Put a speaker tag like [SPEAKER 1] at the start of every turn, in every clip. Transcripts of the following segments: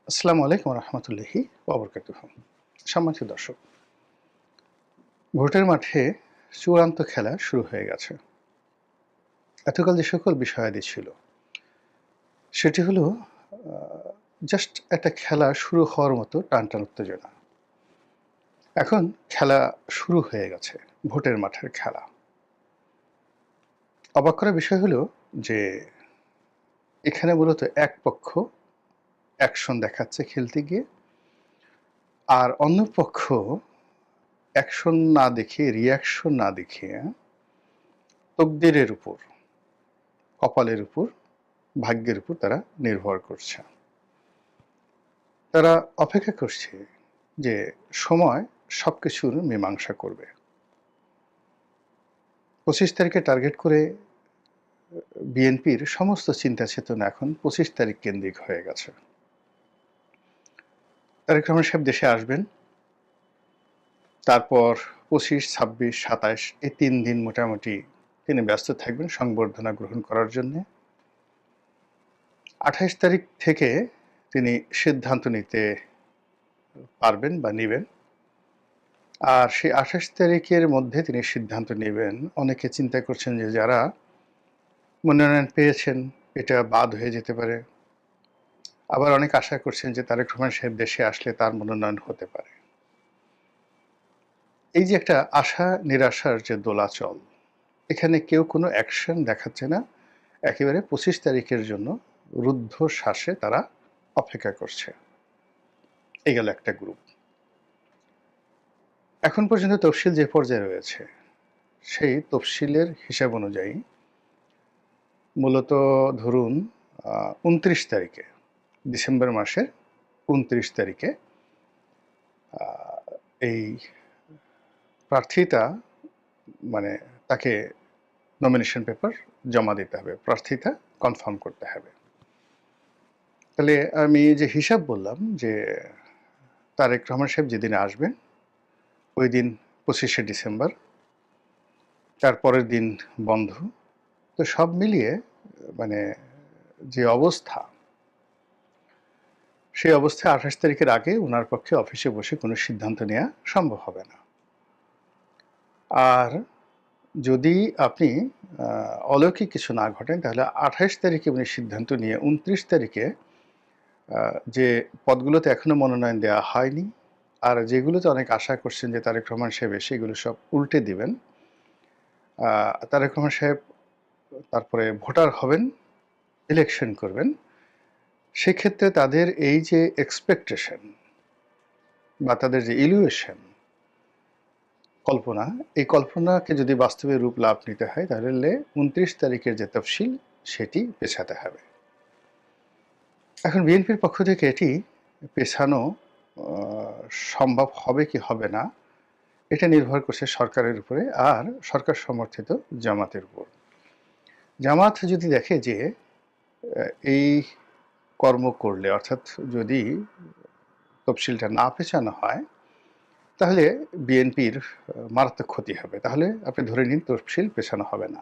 [SPEAKER 1] আসসালামু আলাইকুম রহমতুল্লাহি ওয়া সম্মানিত দর্শক, ভোটের মাঠে চূড়ান্ত খেলা শুরু হয়ে গেছে। এতকাল যে সকল বিষয়াদি ছিল সেটি হলো জাস্ট একটা খেলা শুরু হওয়ার মতো টানটান উত্তেজনা। এখন খেলা শুরু হয়ে গেছে, ভোটের মাঠের খেলা। অবাক করার বিষয় হলো যে এখানে মূলত এক পক্ষ অ্যাকশন দেখাচ্ছে খেলতে গিয়ে, আর অন্য পক্ষ অ্যাকশন না দেখিয়ে, রিঅ্যাকশন না দেখিয়ে তকদিরের উপর, কপালের উপর, ভাগ্যের উপর তারা নির্ভর করছে। তারা অপেক্ষা করছে যে সময় সবকিছুর মীমাংসা করবে। ২৫ তারিখে টার্গেট করে বিএনপির সমস্ত চিন্তা চেতনা এখন ২৫ তারিখ কেন্দ্রিক হয়ে গেছে। তারেক রহমান সাহেব দেশে আসবেন, তারপর ২৫, ২৬, ২৭ এই ৩ দিন মোটামুটি তিনি ব্যস্ত থাকবেন সংবর্ধনা গ্রহণ করার জন্যে। ২৮ তারিখ থেকে তিনি সিদ্ধান্ত নিতে পারবেন বা নিবেন। আর সেই ২৮ তারিখের মধ্যে তিনি সিদ্ধান্ত নেবেন। অনেকে চিন্তা করছেন যে যারা মনোনয়ন পেয়েছেন এটা বাদ হয়ে যেতে পারে। আবার অনেক আশা করছেন যে তারেক রহমান সাহেব দেশে আসলে তার মনোনয়ন হতে পারে। এই যে একটা আশা নিরাশার যে দোলাচল, এখানে কেউ কোনো অ্যাকশন দেখাচ্ছে না। একেবারে ২৫ তারিখের জন্য রুদ্ধশ্বাসে তারা অপেক্ষা করছে। এই গেল একটা গ্রুপ। এখন পর্যন্ত তফসিল যে পর্যায়ে রয়েছে সেই তফসিলের হিসাব অনুযায়ী মূলত ধরুন ২৯ তারিখে, ডিসেম্বর মাসের ২৯ তারিখে এই প্রার্থীতা মানে তাকে নমিনেশন পেপার জমা দিতে হবে, প্রার্থীতা কনফার্ম করতে হবে। তাহলে আমি যে হিসাব বললাম যে তারেক রহমান সাহেব যেদিন আসবেন ওই দিন ২৫শে ডিসেম্বর, তার পরের দিন বন্ধ। তো সব মিলিয়ে মানে যে অবস্থা, সেই অবস্থায় ২৮ তারিখের আগে ওনার পক্ষে অফিসে বসে কোনো সিদ্ধান্ত নেওয়া সম্ভব হবে না। আর যদি আপনি অলৌকিক কিছু না ঘটেন তাহলে ২৮ তারিখে উনি সিদ্ধান্ত নিয়ে ২৯ তারিখে যে পদগুলোতে এখনো মনোনয়ন দেওয়া হয়নি আর যেগুলোতে অনেক আশা করছেন যে তারেক রহমান সাহেব এসে এগুলো সব উল্টে দিবেন, তারেক রহমান সাহেব তারপরে ভোটার হবেন, ইলেকশন করবেন। সেক্ষেত্রে তাদের এই যে এক্সপেকটেশন বা তাদের যে ইলিউশন, কল্পনা, এই কল্পনাকে যদি বাস্তবে রূপ লাভ নিতে হয় তাহলে ২৯ তারিখের যে তফসিল সেটি পেছাতে হবে। এখন বিএনপির পক্ষ থেকে এটি পেছানো সম্ভব হবে কি হবে না এটা নির্ভর করছে সরকারের উপরে আর সরকার সমর্থিত জামাতের উপর। জামাত যদি দেখে যে এই কর্ম করলে, অর্থাৎ যদি তফসিলটা না পেছানো হয় তাহলে বিএনপির মারাত্মক ক্ষতি হবে, তাহলে আপনি ধরে নিন তফসিল পেছানো হবে না।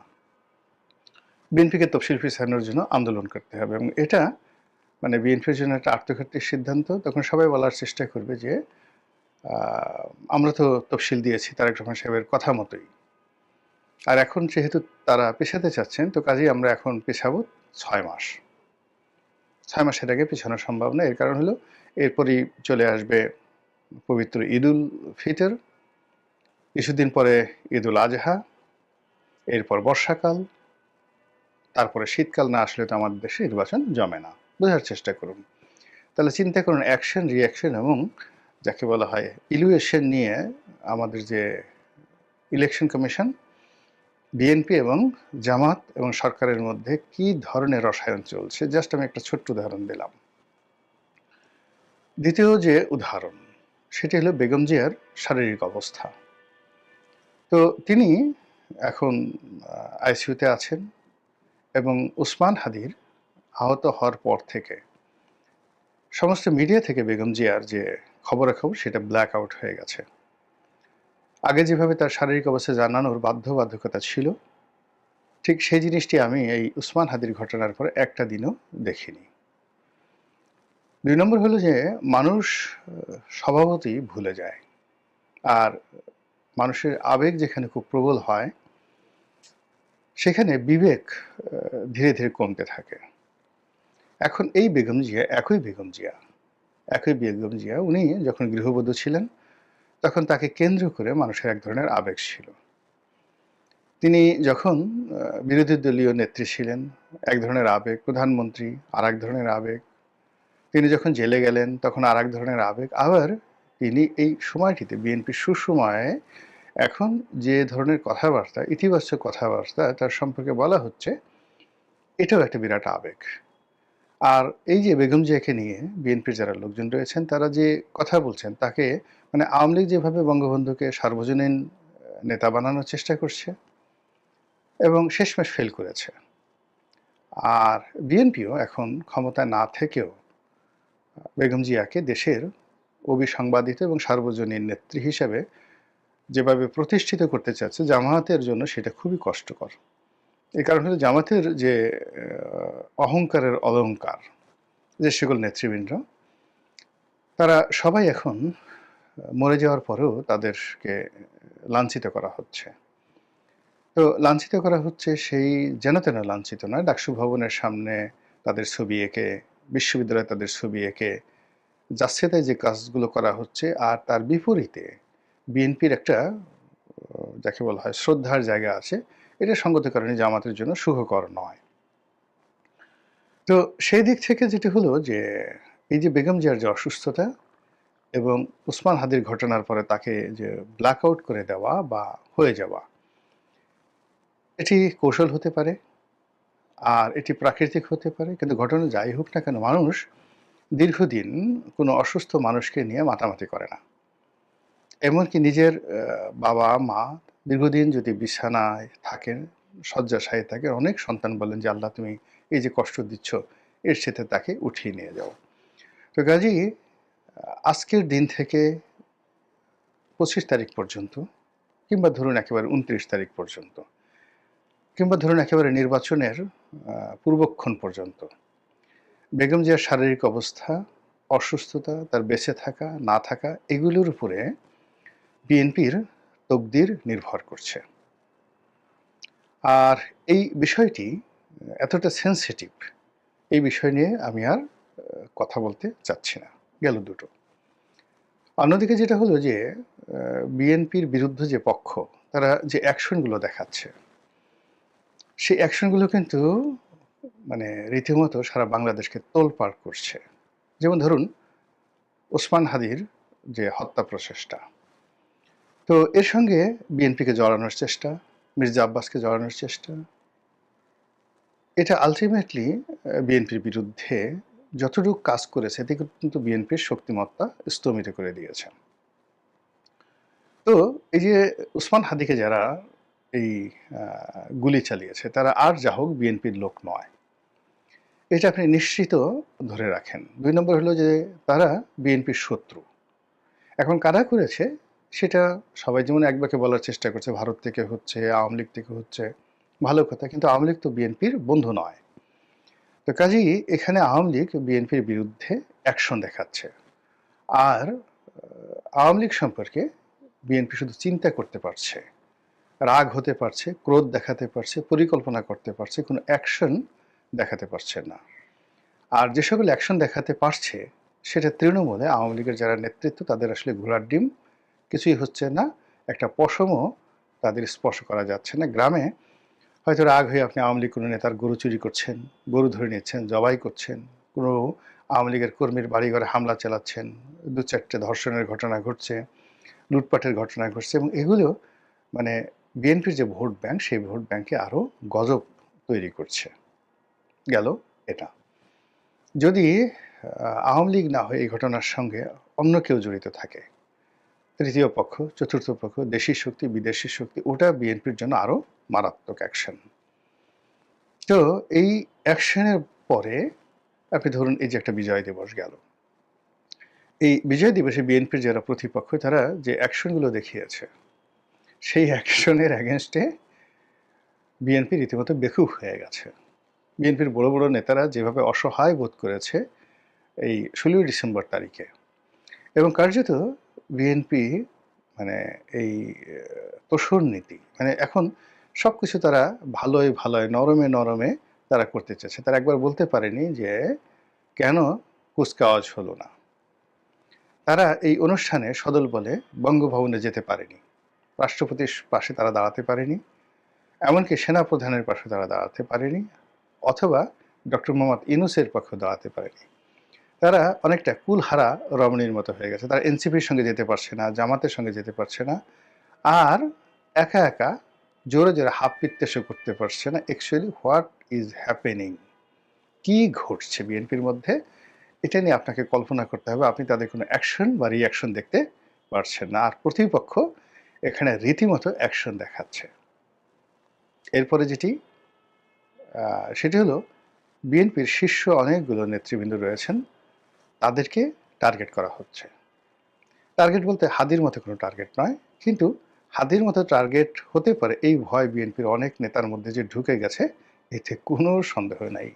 [SPEAKER 1] বিএনপিকে তফসিল পেছানোর জন্য আন্দোলন করতে হবে এবং এটা মানে বিএনপির জন্য একটা আত্মঘাতী সিদ্ধান্ত। তখন সবাই বলার চেষ্টা করবে যে আমরা তো তফসিল দিয়েছি তারেক রহমান সাহেবের কথা মতোই, আর এখন যেহেতু তারা পেছাতে চাচ্ছেন তো কাজেই আমরা এখন পেছাবো ৬ মাস। ৬ মাসের আগে পেছানো সম্ভব না। এর কারণ হলো এরপরই চলে আসবে পবিত্র ঈদুল ফিতর, কিছুদিন পরে ঈদুল আজহা, এরপর বর্ষাকাল, তারপরে শীতকাল না আসলে তো আমাদের দেশে নির্বাচন জমে না। বোঝার চেষ্টা করুন। তাহলে চিন্তা করুন অ্যাকশন, রিঅ্যাকশন এবং যাকে বলা হয় ইলিউশন নিয়ে আমাদের যে ইলেকশন কমিশন, বিএনপি এবং জামাত এবং সরকারের মধ্যে কি ধরনের রসায়ন চলছে, জাস্ট আমি একটা ছোট্ট উদাহরণ দিলাম। দ্বিতীয় যে উদাহরণ সেটি হলো বেগম জিয়ার শারীরিক অবস্থা। তো তিনি এখন আইসিইউতে আছেন এবং ওসমান হাদির আহত হওয়ার পর থেকে সমস্ত মিডিয়া থেকে বেগম জিয়ার যে খবরাখবর সেটা ব্ল্যাক আউট হয়ে গেছে। আগে যেভাবে তার শারীরিক অবস্থা জানানোর বাধ্যবাধকতা ছিল, ঠিক সেই জিনিসটি আমি এই ওসমান হাদির ঘটনার পর একটা দিনও দেখিনি। ২ নম্বর হলো যে মানুষ স্বভাবতই ভুলে যায়। আর মানুষের আবেগ যেখানে খুব প্রবল হয়, সেখানে বিবেক ধীরে, ধীরে কমতে থাকে। এখন এই বেগম জিয়া, একই বেগম জিয়া উনি যখন গৃহবধূ ছিলেন, তখন তাকে কেন্দ্র করে মানুষের এক ধরনের আবেগ ছিল। তিনি যখন বিরোধী দলীয় নেত্রী ছিলেন, এক ধরনের আবেগ, প্রধানমন্ত্রী আরেক ধরনের আবেগ। তিনি যখন জেলে গেলেন তখন আরেক ধরনের আবেগ। আবার তিনি এই সময়টিতে বিএনপির সুসময়ে এখন যে ধরনের কথাবার্তা, ইতিবাচক কথাবার্তা তার সম্পর্কে বলা হচ্ছে, এটাও একটা বিরাট আবেগ। আর এই যে বেগম জিয়াকে নিয়ে বিএনপির যারা লোকজন রয়েছেন তারা যে কথা বলছেন তাকে মানে আওয়ামী লীগ যেভাবে বঙ্গবন্ধুকে সার্বজনীন নেতা বানানোর চেষ্টা করছে এবং শেষমেশ ফেল করেছে। আর বিএনপিও এখন ক্ষমতায় না থেকেও বেগম জিয়াকে দেশের অবিসংবাদিত এবং সার্বজনীন নেত্রী হিসেবে যেভাবে প্রতিষ্ঠিত করতে চাচ্ছে, জামায়াতের জন্য সেটা খুবই কষ্টকর। এই কারণ হলো জামাতের যে অহংকারের অলংকার, যে সকল নেতৃবৃন্দ, তারা সবাই এখন মরে যাওয়ার পরেও তাদেরকে লাঞ্ছিত করা হচ্ছে। তো লাঞ্ছিত করা হচ্ছে সেই যেন তেন লাঞ্ছিত নয়, ডাকসু ভবনের সামনে তাদের ছবি এঁকে, বিশ্ববিদ্যালয়ে তাদের ছবি এঁকে যাচ্ছেতাই যে কাজগুলো করা হচ্ছে, আর তার বিপরীতে বিএনপির একটা যাকে বলা হয় শ্রদ্ধার জায়গা আছে, এটা সঙ্গত কারণে জামাতের জন্য সুখকর নয়। তো সেই দিক থেকে যেটা হলো যে এই যে বেগম জিয়ার যে অসুস্থতা এবং উসমান হাদির ঘটনার পরে তাকে যে ব্ল্যাক আউট করে দেওয়া বা হয়ে যাওয়া, এটি কৌশল হতে পারে আর এটি প্রাকৃতিক হতে পারে, কিন্তু ঘটনা যাই হোক না কেন মানুষ দীর্ঘদিন কোনো অসুস্থ মানুষকে নিয়ে মাতামাতি করে না। এমনকি নিজের বাবা মা দীর্ঘদিন যদি বিছানায় থাকেন, শয্যাশায়ী থাকেন, অনেক সন্তান বলেন যে আল্লাহ তুমি এই যে কষ্ট দিচ্ছ এর সাথে তাকে উঠিয়ে নিয়ে যাও। তো কাজেই আজকের দিন থেকে 25 তারিখ পর্যন্ত, কিংবা ধরুন একেবারে 29 তারিখ পর্যন্ত, কিংবা ধরুন একেবারে নির্বাচনের পূর্বক্ষণ পর্যন্ত বেগম জিয়ার শারীরিক অবস্থা, অসুস্থতা, তার বেঁচে থাকা না থাকা, এগুলোর উপরে বিএনপির তকদির নির্ভর করছে। আর এই বিষয়টি এতটা সেন্সিটিভ, এই বিষয় নিয়ে আমি আর কথা বলতে চাচ্ছি না। গেল দুটো। অন্যদিকে যেটা হলো যে বিএনপির বিরুদ্ধে যে পক্ষ, তারা যে অ্যাকশনগুলো দেখাচ্ছে, সেই অ্যাকশনগুলো কিন্তু মানে রীতিমতো সারা বাংলাদেশকে তোলপাড় করছে। যেমন ধরুন ওসমান হাদির যে হত্যা প্রচেষ্টা, তো এর সঙ্গে বিএনপিকে জড়ানোর চেষ্টা, মির্জা আব্বাসকে জড়ানোর চেষ্টা, এটা আলটিমেটলি বিএনপির বিরুদ্ধে যতটুকু কাজ করেছে এতে কিন্তু বিএনপির শক্তিমত্তা স্তমিত করে দিয়েছে। তো এই যে ওসমান হাদিকে যারা এই গুলি চালিয়েছে তারা আর যা হোক বিএনপির লোক নয়, এটা আপনি নিশ্চিত ধরে রাখেন। 2 নম্বর হলো যে তারা বিএনপির শত্রু। এখন কারা করেছে সেটা সবাই যেমন একবাকে বলার চেষ্টা করছে, ভারত থেকে হচ্ছে, আওয়ামী লীগ থেকে হচ্ছে, ভালো কথা, কিন্তু আওয়ামী লীগ তো বিএনপির বন্ধু নয়। তো কাজেই এখানে আওয়ামী লীগ বিএনপির বিরুদ্ধে অ্যাকশন দেখাচ্ছে। আর আওয়ামী লীগ সম্পর্কে বিএনপি শুধু চিন্তা করতে পারছে, রাগ হতে পারছে, ক্রোধ দেখাতে পারছে, পরিকল্পনা করতে পারছে, কোনো অ্যাকশন দেখাতে পারছে না। আর যে সকল অ্যাকশন দেখাতে পারছে সেটা তৃণমূলে আওয়ামী লীগের যারা নেতৃত্ব তাদের আসলে ঘোড়ার ডিম, কিছুই হচ্ছে না, একটা পশমও তাদের স্পর্শ করা যাচ্ছে না। গ্রামে হয়তো রাগ হয়ে আপনি আওয়ামী লীগ কোনো নেতার গরু চুরি করছেন, গরু ধরে নিচ্ছেন, জবাই করছেন, কোনো আওয়ামী লীগের কর্মীর বাড়িঘরে হামলা চালাচ্ছেন, 2-4টে ধর্ষণের ঘটনা ঘটছে, লুটপাটের ঘটনা ঘটছে, এবং এগুলো মানে বিএনপির যে ভোট ব্যাংক সেই ভোট ব্যাংকে আরও গজব তৈরি করছে। গেল এটা। যদি আওয়ামী লীগ না হয়ে এই ঘটনার সঙ্গে অন্য কেউ জড়িত থাকে, তৃতীয় পক্ষ, চতুর্থ পক্ষ, দেশি শক্তি, বিদেশি শক্তি, ওটা বিএনপির জন্য আরও মারাত্মক অ্যাকশন। তো এই অ্যাকশনের পরে আপনি ধরুন এই যে একটা বিজয় দিবস গেল, এই বিজয় দিবসে বিএনপির যারা প্রতিপক্ষ তারা যে অ্যাকশনগুলো দেখিয়েছে, সেই অ্যাকশনের অ্যাগেনস্টে বিএনপি রীতিমতো বেকুব হয়ে গেছে। বিএনপির বড় বড় নেতারা যেভাবে অসহায় বোধ করেছে, এই ১৬ই ডিসেম্বর তারিখে। এবং কার্যত বিএনপি মানে এই তোষর নীতি মানে এখন সবকিছু তারা ভালোয়, ভালোয়, নরমে, নরমে তারা করতে চাচ্ছে। তারা একবার বলতে পারেনি যে কেন কুচকাওয়াজ হলো না? তারা এই অনুষ্ঠানে সদলবলে বঙ্গভবনে যেতে পারেনি। রাষ্ট্রপতির পাশে তারা দাঁড়াতে পারেনি। এমনকি সেনাপ্রধানের পাশে তারা দাঁড়াতে পারেনি অথবা ডক্টর মোহাম্মদ ইউনূসের পক্ষে দাঁড়াতে পারেনি। তারা অনেকটা কুলহারা রমণীর মতো হয়ে গেছে। তারা এনসিপির সঙ্গে যেতে পারছে না, জামাতের সঙ্গে যেতে পারছে না। আর একা, একা জোরে, জোরে হাত পিত্তেশও করতে পারছে না। Actually what is happening? কি ঘটছে বিএনপির মধ্যে? এটা নিয়ে আপনাকে কল্পনা করতে হবে। আপনি তাদের কোনো অ্যাকশন বা রিঅ্যাকশন দেখতে পারছেন না। আর প্রতিপক্ষ এখানে রীতিমতো অ্যাকশন দেখাচ্ছে। এরপরে যেটি সেটি হলো বিএনপির শীর্ষ অনেকগুলো নেতৃবৃন্দ রয়েছেন, তাদেরকে টার্গেট করা হচ্ছে। টার্গেট বলতে হাদির মতো কোনো টার্গেট নয়, কিন্তু হাদির মতো টার্গেট হতে পারে এই ভয় বিএনপির অনেক নেতার মধ্যে যে ঢুকে গেছে, এতে কোনো সন্দেহ নাই।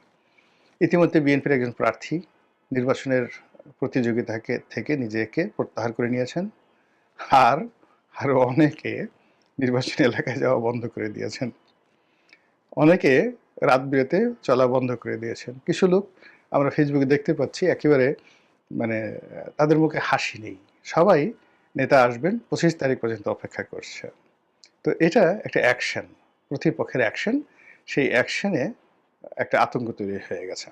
[SPEAKER 1] ইতিমধ্যে বিএনপির একজন প্রার্থী নির্বাচনের প্রতিযোগিতাকে থেকে নিজেকে প্রত্যাহার করে নিয়েছেন। আর আরও অনেকে নির্বাচনী এলাকায় যাওয়া বন্ধ করে দিয়েছেন। অনেকে রাত বিরেতে চলা বন্ধ করে দিয়েছেন। কিছু লোক আমরা ফেসবুকে দেখতে পাচ্ছি একেবারে মানে তাদের মুখে হাসি নেই। সবাই নেতা আসবেন ২৫ তারিখ পর্যন্ত অপেক্ষা করছে। তো এটা একটা অ্যাকশন, প্রতিপক্ষের অ্যাকশন। সেই অ্যাকশনে একটা আতঙ্ক তৈরি হয়ে গেছে।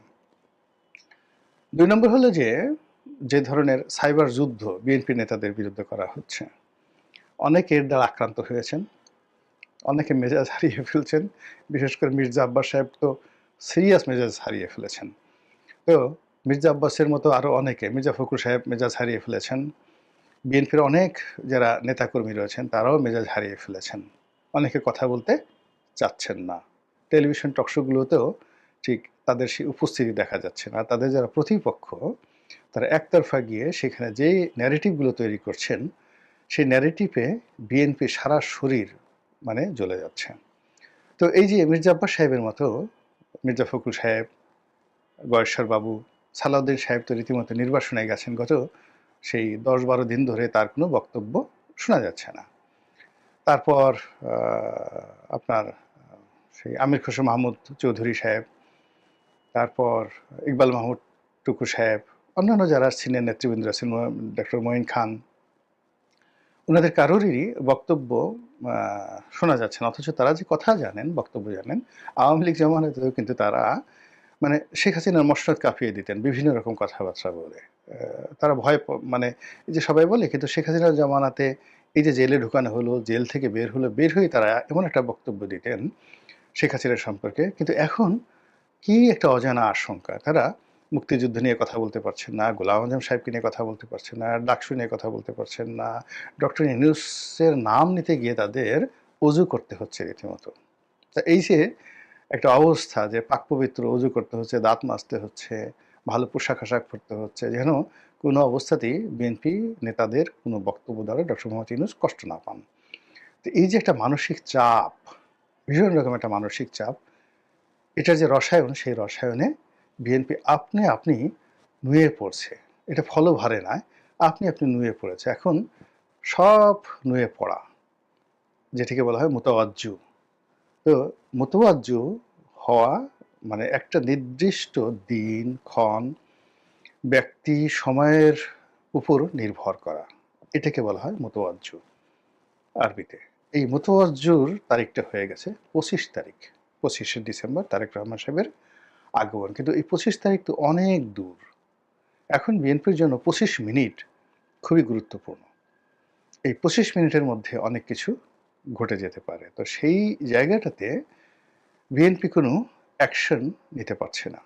[SPEAKER 1] ২ নম্বর হলো যে ধরনের সাইবার যুদ্ধ বিএনপি নেতাদের বিরুদ্ধে করা হচ্ছে, অনেকে এর দ্বারা আক্রান্ত হয়েছেন, অনেকে মেজাজ হারিয়ে ফেলছেন। বিশেষ করে মির্জা আব্বাস সাহেব তো সিরিয়াস মেজাজ হারিয়ে ফেলেছেন। তো মির্জা আব্বাসের মতো আরও অনেকে, মির্জা ফখরুল সাহেব মেজাজ হারিয়ে ফেলেছেন। বিএনপির অনেক যারা নেতাকর্মী রয়েছেন তারাও মেজাজ হারিয়ে ফেলেছেন। অনেকে কথা বলতে চাচ্ছেন না। টেলিভিশন টকশোগুলোতেও ঠিক তাদের সেই উপস্থিতি দেখা যাচ্ছে না। তাদের যারা প্রতিপক্ষ তারা একতরফা গিয়ে সেখানে যেই ন্যারেটিভগুলো তৈরি করছেন, সেই ন্যারেটিভে বিএনপি সারা শরীর মানে জ্বলে যাচ্ছে। তো এই যে মির্জা আব্বাস সাহেবের মতো, মির্জা ফখরুল সাহেব, গয়েশ্বর বাবু, সালাউদ্দিন সাহেব তো রীতিমতো নির্বাসনে গেছেন। গত সেই ১০-১২ দিন ধরে তার কোনো বক্তব্য শোনা যাচ্ছে না। তারপর আপনার সেই আমির খসরু মাহমুদ চৌধুরী সাহেব, তারপর ইকবাল মাহমুদ টুকু সাহেব, অন্যান্য যারা সিনিয়র নেতৃবৃন্দ আছেন, ডক্টর মঈন খান, ওনাদের কারোরই বক্তব্য শোনা যাচ্ছে না। অথচ তারা যে কথা জানেন, বক্তব্য জানেন, আওয়ামী লীগ জামানাতেও কিন্তু তারা মানে শেখ হাসিনার মসনদ কাঁপিয়ে দিতেন বিভিন্ন রকম কথাবার্তা বলে। তারা ভয় মানে এই যে সবাই বলে, কিন্তু শেখ হাসিনার জামানাতে এই যে জেলে ঢুকানো হলো, জেল থেকে বের হলো, বের হয়ে তারা এমন একটা বক্তব্য দিতেন শেখ হাসিনার সম্পর্কে। কিন্তু এখন কি একটা অজানা আশঙ্কা। তারা মুক্তিযুদ্ধ নিয়ে কথা বলতে পারছেন না, গোলাম আযম সাহেবকে নিয়ে কথা বলতে পারছেন না, ডাকসু নিয়ে কথা বলতে পারছেন না। ডক্টর ইউনূসের নাম নিতে গিয়ে তাদের অজু করতে হচ্ছে রীতিমতো। তা এই যে একটা অবস্থা যে পাক পবিত্র অজু করতে হচ্ছে, দাঁত মাজতে হচ্ছে, ভালো পোশাক-আশাক পরতে হচ্ছে, যেন কোনো অবস্থাতেই বিএনপি নেতাদের কোনো বক্তব্য দ্বারা ডক্টর মোহাম্মদ ইউনূস কষ্ট না পান। তো এই যে একটা মানসিক চাপ, ভীষণ রকম একটা মানসিক চাপ, এটার যে রসায়ন, সেই রসায়নে বিএনপি আপনি নুয়ে পড়ছে। এটা ফলভারে নয়, আপনি নুয়ে পড়েছে। এখন সব নুয়ে পড়া, যেটিকে বলা হয় মুতাওয়াজ্জু। তো মুতাওয়াজ্জু হওয়া মানে একটা নির্দিষ্ট দিন, ক্ষণ, ব্যক্তি, সময়ের উপর নির্ভর করা। এটাকে বলা হয় মুতাওয়াজ্জু আরবিতে। এই মুতাওয়াজ্জুর তারিখটা হয়ে গেছে ২৫ তারিখ। ২৫শে ডিসেম্বর তারেক রহমান সাহেবের আগমন। কিন্তু এই ২৫ তারিখ তো অনেক দূর। এখন বিএনপির জন্য ২৫ মিনিট খুবই গুরুত্বপূর্ণ। এই ২৫ মিনিটের মধ্যে অনেক কিছু ঘটে যেতে পারে। তো সেই জায়গাটাতে বিএনপি কোনো অ্যাকশন নিতে পারছে না,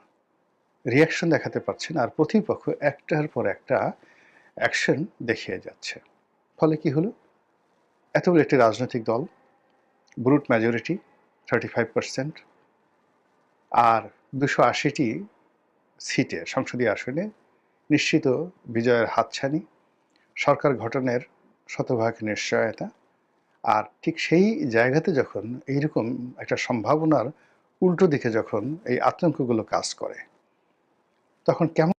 [SPEAKER 1] রিঅ্যাকশন দেখাতে পারছে না। আর প্রতিপক্ষ একটার পর একটা অ্যাকশন দেখিয়ে যাচ্ছে। ফলে কি হলো? এত বড় একটি রাজনৈতিক দল, ব্রুট মেজরিটি 35%, আর ২৮০টি সিটে সংসদীয় আসনে নিশ্চিত বিজয়ের হাতছানি, সরকার গঠনের শতভাগ নিশ্চয়তা। আর ঠিক সেই জায়গাতে যখন এইরকম একটা সম্ভাবনার উল্টো দিকে যখন এই আতঙ্কগুলো কাজ করে, তখন কেমন